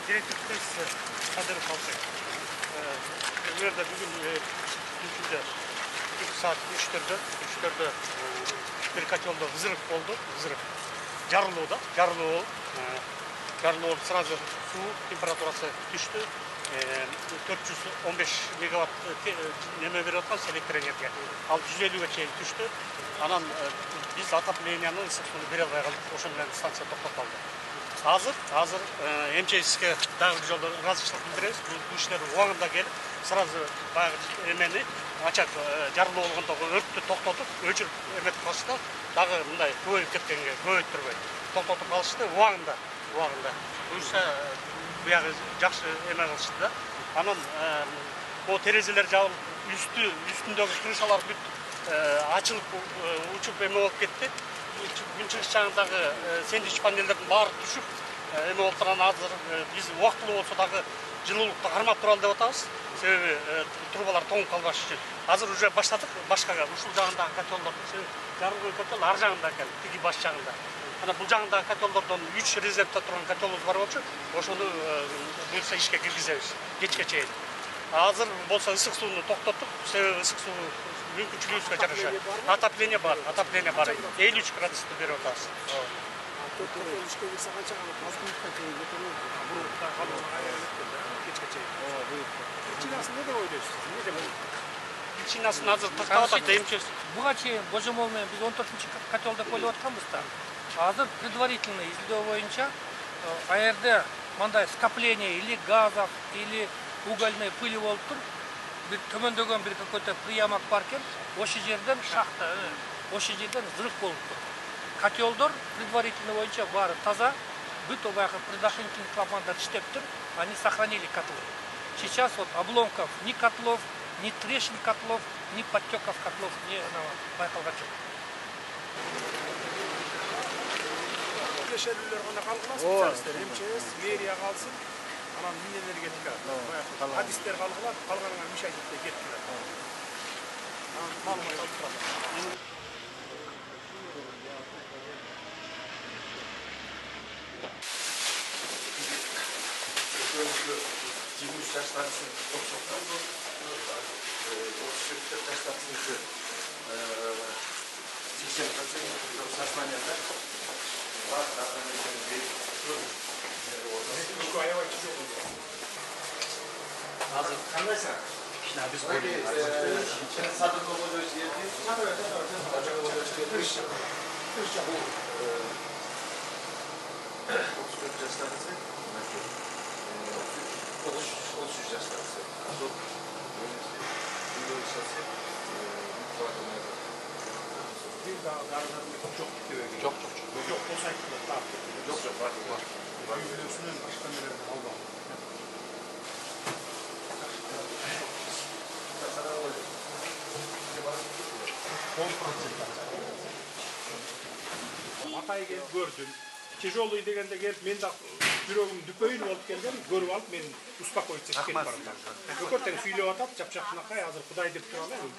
Direktif Kadir Kalkay. Nerede bugün Türkiye'de saat 3'te birkaç oldu Hızırık oldu. Hızırık. Jarlıoğlu sırası su temperatürası düştü. 415 megawatt neme veriyorlar elektrik enerjiye. Al 150'ye çeyil düştü. Anan biz отоплениянын ысык сууну бере албай калдык. Ошон менен станция токтотулду. Азыр МЧСке дагы жолдо ыраазычылык билдиребиз. Бул ишler убагында келип, сразу баягы эмени ачак жарылуу болгондогу өрттү токтотуп, өчүрүп эметип калышты. Дагы мындай көбөйүп кеткенге көбөйттүрбөй токтотуп калышты убагында. Буюрса буягы жакшы эме кылышты да. Анан о терезелер жабылып, үстүндөгү крышалар бүт ачылып учуп эме болуп кетти. Күнчүгүш жагындагы сэндвич панелдердин баары түшүп эме болуп турган. Азыр биз убактылуу болсо дагы жылуулукту кармап туралы деп атабыз. Себеби трубалар тоңуп калбаш үчүн. Азыр уже баштадык башкага ушул жагындагы котелдорду. Жарылган котел ар жагында экен, тиги баш жагында. Ана бул жагындагы котелдордон 3 резервде турган котелубуз бар болчу. Ошону буюрса ишке киргизебиз кечке чейин. Азыр болсо ысык сууну токтоттук. Себеби ысык суу мүмкүнчүлүгүбүзгө жараша. Отопление бар. 53 градусту берип атабыз. Ишке кирсе канча азгындыкка чейин Кечке чейин. Причинасын эмне деп ойлойсуз? Эмне деп ойлойсуз? Причинасын азыр тактап атат МЧС. Буга чейин божомол менен биз 14-кател деп ойлоп атканбыз да. Азыр предварительный изилдөө боюнча аерде мындай скопление или газов, или угольной пыли болуп тур. Bir төмөндөгөн bir какой-то приямок бар экен. Ошол жерден шахта, ошол жерден взрыв болуптур. Котелдор предварительно боюнча баары таза. Бүт баягы предохранительный клапандар иштеп тур. Они сохранили котлы. Сейчас вот обломков ни котлов, ни трещин котлов, ни подтеков котлов не байкалган жок. Тиешелүүлөр гана калгыла, специалисттер, МЧС, мэрия калсын. Анан Минэнергетика, адистер калгыла, калганына мешайтипте кеткиле. Анан маалымат алып турат. 23 жаштарысың тоқсоқтан 34 жаштарысың 80% сознанияда Азыр кандайсың? Биз Çok. Yok, o sayıda daha. Yok, var. Yüzülüsünün başka nelerden aldı. Атайы келіп көрдім. Тяжелый дегенде келіп, мен де жүрегім дүпөйін болып келген, көріп алып, мен успокоиться кетіп баратам. Көкөттен сүйлеп атат, жапшақтынақай, азыр Құдай деп тұра алайын.